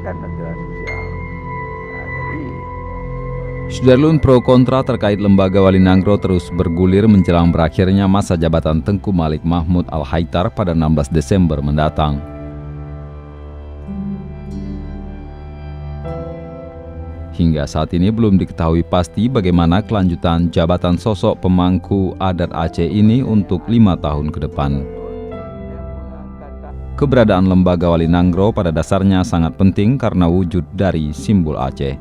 kan bantuan sosial. Jadi Sudarlun pro kontra terkait lembaga Wali Nangro terus bergulir menjelang berakhirnya masa jabatan Tengku Malik Mahmud Al-Haitar pada 16 Desember mendatang. Hingga saat ini belum diketahui pasti bagaimana kelanjutan jabatan sosok pemangku adat Aceh ini untuk 5 tahun ke depan. Keberadaan lembaga Wali Nangro pada dasarnya sangat penting karena wujud dari simbol Aceh.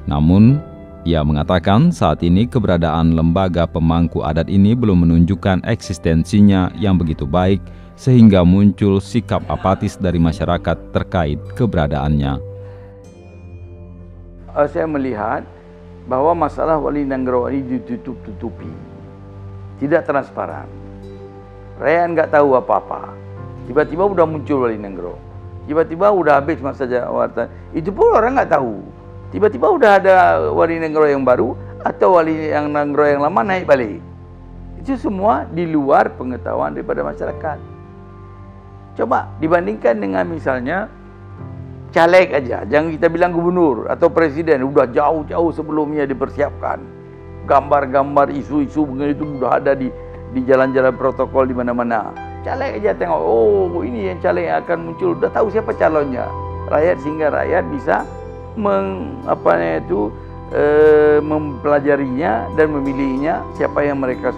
Namun, ia mengatakan saat ini keberadaan lembaga pemangku adat ini belum menunjukkan eksistensinya yang begitu baik sehingga muncul sikap apatis dari masyarakat terkait keberadaannya. Saya melihat bahwa masalah Wali Nangro ini ditutup-tutupi, tidak transparan. Rakyat nggak tahu apa-apa. Tiba-tiba udah muncul Wali Nangro, tiba-tiba udah habis masa jabatan. Itu pun orang nggak tahu. Tiba-tiba udah ada Wali Nangro yang baru atau Wali yang Nangro yang lama naik balik. Itu semua di luar pengetahuan daripada masyarakat. Coba dibandingkan dengan misalnya caleg aja, jangan kita bilang gubernur atau presiden, udah jauh-jauh sebelumnya dipersiapkan. Gambar-gambar isu-isu begitu udah ada di jalan-jalan protokol di mana-mana. Caleg aja tengok, oh ini yang caleg yang akan muncul, udah tahu siapa calonnya. Rakyat sehingga rakyat bisa mempelajarinya dan memilihnya siapa yang mereka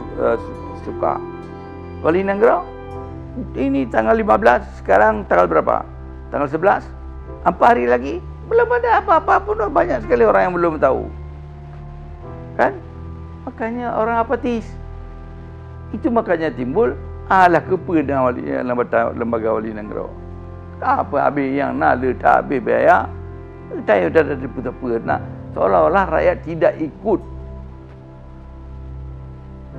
suka. Wali Nangro ini tanggal 15, sekarang tanggal berapa? Tanggal 11? 4 hari lagi belum ada apa-apa pun, banyak sekali orang yang belum tahu. Kan? Makanya orang apatis. Itu makanya timbul alah kepada lembaga Wali Nangro. Apa habis yang nak letak habis biaya. Saya dah diputar-putar nak seolah-olah rakyat tidak ikut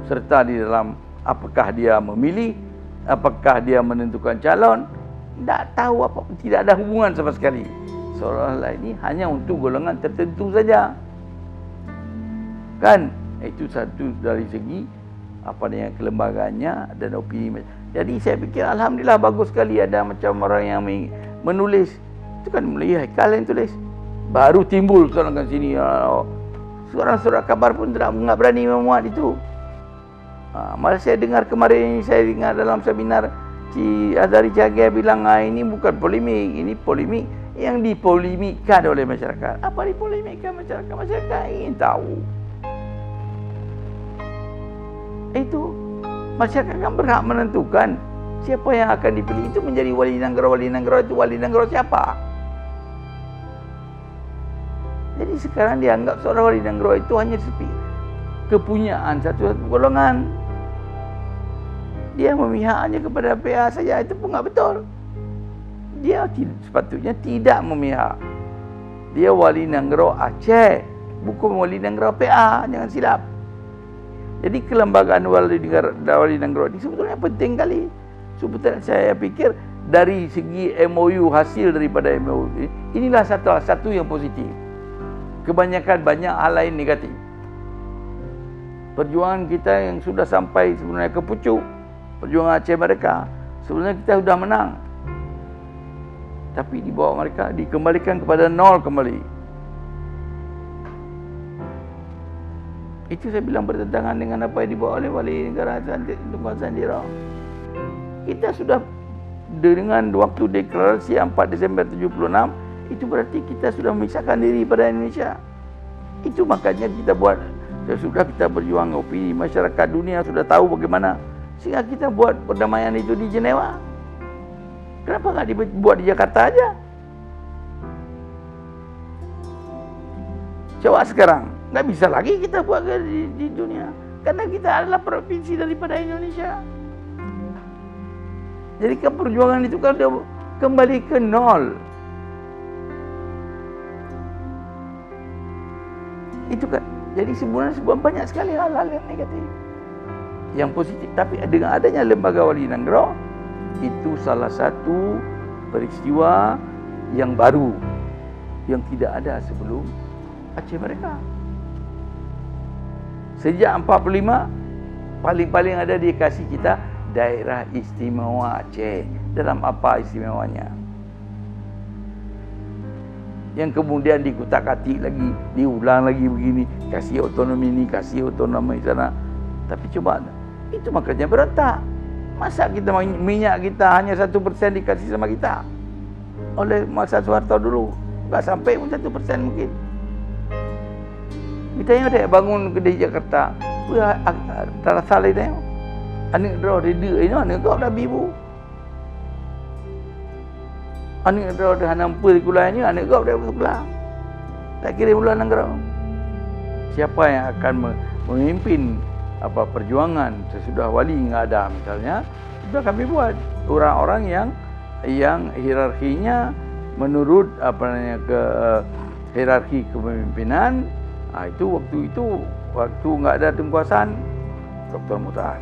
serta di dalam apakah dia memilih, apakah dia menentukan calon, tidak tahu apa, tidak ada hubungan sama sekali. Seolah-olah ini hanya untuk golongan tertentu saja. Kan? Itu satu dari segi apa dengan kelembagaannya dan opini. Jadi saya fikir alhamdulillah bagus sekali ada macam orang yang menulis. Itu kan melihat kalian tulis. Baru timbul sekarang kan sini. Seorang surat kabar pun tidak berani memuat itu. Malah saya dengar kemarin, saya dengar dalam seminar Cik Azhari Jaga bilang ini bukan polemik, ini polemik yang dipolemikkan oleh masyarakat. Apa dipolemikkan masyarakat? Masyarakat ingin tahu. Itu masyarakat kan berhak menentukan siapa yang akan dipilih itu menjadi Wali Nangro. Wali Nangro itu Wali Nangro siapa? Jadi sekarang dianggap seorang Wali Nangro itu hanya sepi kepunyaan satu golongan. Dia memihak hanya kepada PA saja, itu pun tak betul. Dia sepatutnya tidak memihak. Dia Wali Nangro Aceh, bukan Wali Nangro PA, jangan silap. Jadi kelembagaan Wali Nangro ini sebetulnya penting kali. Sebetulnya saya pikir dari segi MOU, hasil daripada MOU inilah satu yang positif. Kebanyakan banyak hal lain negatif. Perjuangan kita yang sudah sampai sebenarnya ke pucuk, perjuangan Aceh mereka, sebenarnya kita sudah menang. Tapi di bawah mereka dikembalikan kepada nol kembali. Itu saya bilang bertentangan dengan apa yang dibawa oleh Wali Negara Tengku Sandira. Kita sudah dengan waktu deklarasi 4 Desember 76, itu berarti kita sudah memisahkan diri pada Indonesia. Itu makanya kita buat, sudah kita berjuang, opini masyarakat dunia sudah tahu bagaimana, sehingga kita buat perdamaian itu di Jenewa. Kenapa nggak dibuat di Jakarta aja? Coba sekarang, nggak bisa lagi kita buat di dunia, karena kita adalah provinsi daripada Indonesia. Jadi perjuangan itu kan sudah kembali ke nol. Itu kan, jadi sebenarnya banyak sekali hal-hal yang negatif. Yang positif, tapi dengan adanya lembaga Wali Nangro, itu salah satu peristiwa yang baru yang tidak ada sebelum Aceh mereka. Sejak 45 paling-paling ada dia kasih kita daerah istimewa Aceh. Dalam apa istimewanya? yang kemudian dikutak-katik lagi, diulang lagi begini, kasih otonomi ni, kasih otonomi sana. Tapi coba, itu makanya berontak. Masa kita minyak kita hanya 1% dikasih sama kita oleh masa Soeharto dulu, tak sampai pun 1% mungkin. Kita yang ada bangun kedai Jakarta, tak salah dia. Anak draw reda ini, anak kau dah bibu. Anak draw dah nampak di kulai ini, anak kau dah sebelah. Tak kira bulan Nanggro. Siapa yang akan memimpin perjuangan sesudah wali enggak ada misalnya, sudah kami buat orang-orang yang hierarkinya menurut hierarki kepemimpinan. Itu waktu enggak ada Tunkuasan, Dr. Mutar.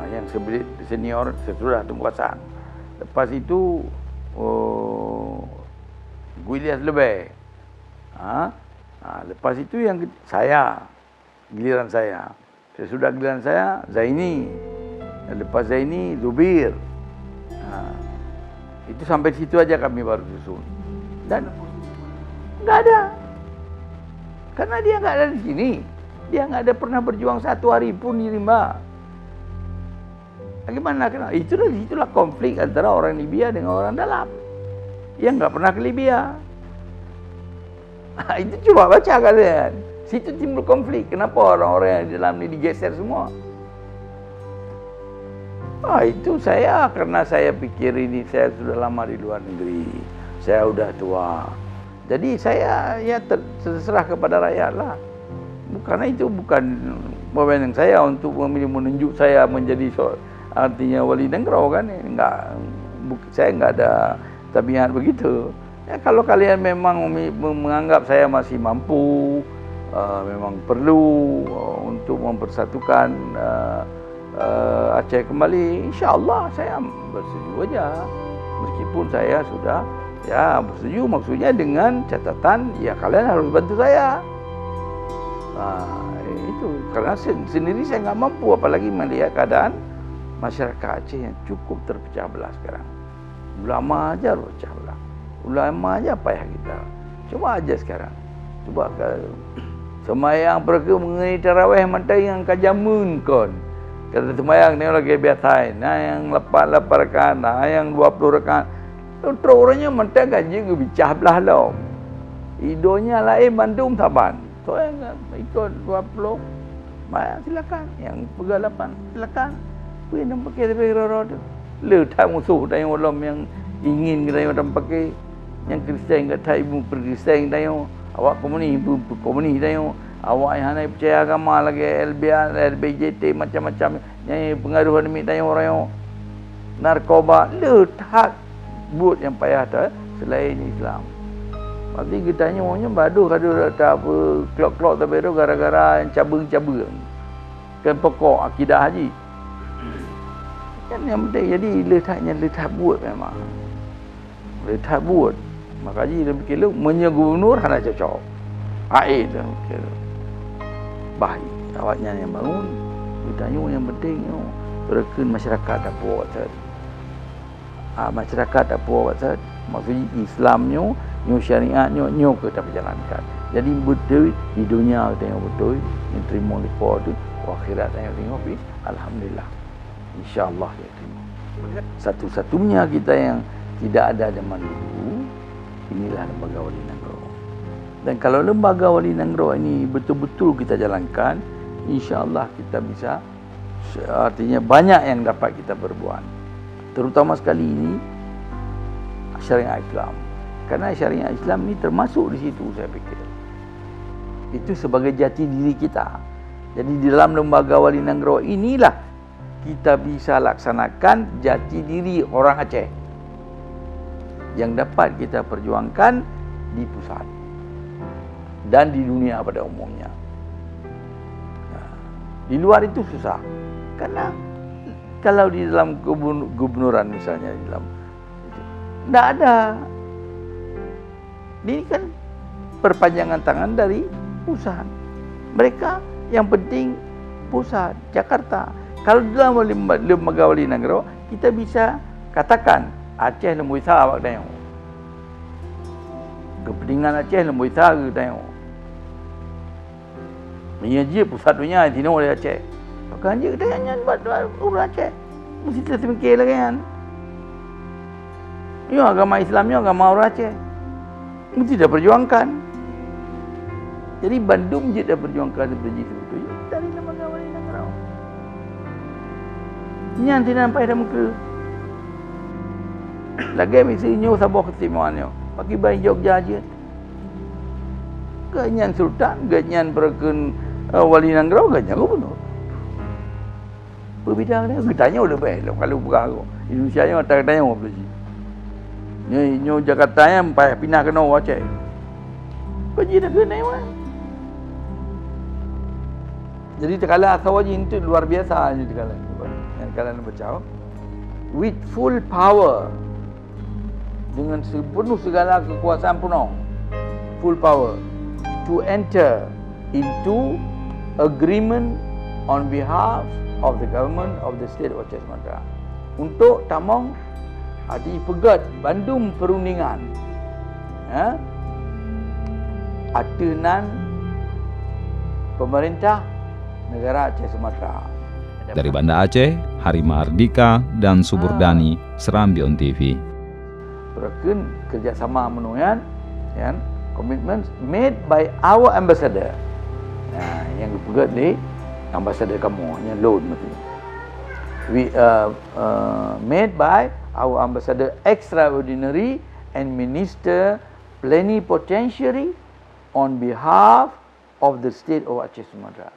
Yang senior sesudah Tunkuasan. Lepas itu Guilias Lebay. Lepas itu yang saya, giliran saya. Sesudah giliran saya, Zaini. Lepas Zaini, Zubir. Itu sampai situ aja kami baru susun. Dan enggak ada. Karena dia enggak ada di sini. Dia enggak ada pernah berjuang satu hari pun di Rimba. Bagaimana? Itulah konflik antara orang Libya dengan orang dalam. Yang enggak pernah ke Libya. Itu coba baca kalian. Situ timbul konflik. Kenapa orang-orang yang di dalam ni digeser semua? Itu karena saya pikir ini saya sudah lama di luar negeri. Saya sudah tua. Jadi saya terserah kepada rakyat lah. Karena itu bukan wewenang saya untuk menunjuk saya menjadi artinya wali Nanggro kan. Saya enggak ada tabiat begitu. Kalau kalian memang menganggap saya masih mampu, memang perlu untuk mempersatukan Aceh kembali, insya-Allah saya bersetuju aja. Meskipun saya sudah bersetuju, maksudnya dengan catatan kalian harus bantu saya. Itu karena sendiri saya enggak mampu, apalagi melihat keadaan masyarakat Aceh yang cukup terpecah belah sekarang. Ulama aja terpecah belah. Ulama aja payah kita. Coba aja sekarang. Coba semayang pergi mengenai tarawih mantai yang kajamun kon. Kata semayang ni lagi biasa. Yang 8 rakaat, yang 20 rakaat. Terus orangnya mantai gaji ke bicah belah lah. Idonya lain Bandung Taban. So yang ikut 20. Silakan. Yang pegang 8 silakan. Pergi nak pakai tapi rara tu. Letak musuh dari orang yang ingin kita orang pakai. Yang Kristian kata ibu Kristian dayo, awak komunis ibu komunis dayo, awak yang hanya percaya agama lagi LBJT macam-macam yang pengaruh demi dayo orang yang narkoba letak buat yang payah dah selain Islam. Pasti kita maunya badu kadu tak apa klok-klok tapi tu gara-gara yang cabang-cabang. Kan pokok akidah haji. Kan yang penting jadi letak buat memang. Letak buat. Maka haji dia fikir lu menyegubernur hanya cocok. Air dah fikir. Baik awaknya yang bangun. Kita yang penting rekan masyarakat tak buat sad. Masyarakat tak buat sad. Maksudnya Islamnya, syariatnya kita berjalankan. Jadi betul di dunia kita yang betul, yang terima lepas tu, akhirat yang tengok alhamdulillah. InsyaAllah dia terima. Satu-satunya kita yang tidak ada zaman dulu, inilah lembaga Wali Nanggro. Dan kalau lembaga Wali Nanggro ini betul-betul kita jalankan, insya-Allah kita bisa, artinya banyak yang dapat kita berbuat. Terutama sekali ini syariat Islam. Karena syariat Islam ini termasuk di situ saya fikir. Itu sebagai jati diri kita. Jadi di dalam lembaga Wali Nanggro inilah kita bisa laksanakan jati diri orang Aceh yang dapat kita perjuangkan di pusat dan di dunia pada umumnya. Di luar itu susah. Karena kalau di dalam gubernuran misalnya di dalam tidak ada. Ini kan perpanjangan tangan dari pusat. Mereka yang penting pusat, Jakarta. Kalau di dalam lembaga Wali Nanggro, kita bisa katakan Aceh lembu isa awak dah. kepentingan Aceh lembut saga tengok. Ia je pusatnya tino oleh Aceh. Pakai je tanya buat urus Aceh. Mesti tersemikir lagi kan. Ya agama Islamnya agama orang Aceh. Mesti dah perjuangkan. Jadi Bandung je dah perjuangkan seperti itu. Dari lembaga Wali Nangrau. Nyan tidak sampai dah muka. Lagi mesti nyo sabah ketimauannya. Pakai bayi Jogja je. Ganyan Sultan, ganyan perken Wali Nangrau, ganyan gubernur. Berbidang dia, getanya udah baik. Kalau berang Indonesia yang tanya apa sih? Nyo Jakarta yang payah pindah ke Aceh. Kau je dah kena kan? Jadi tekala Asawajin itu luar biasa ni tekala. Yang kalian baca. With full power. Dengan sepenuh segala kekuasaan penuh. Full power. To enter into agreement on behalf of the government of the state of Aceh Sumatra. Untuk tamang hati pegat Bandung perundingan. Atenan pemerintah negara Aceh Sumatra. Dari Banda Aceh, Hari Mahardika dan Suburdani, Serambion TV. Perken kerjasama menuyan, kan? Commitments made by our ambassador. Yang pegat ni ambassador kamu yang loan mesti. We made by our ambassador extraordinary and minister plenipotentiary on behalf of the state of Aceh Sumatra.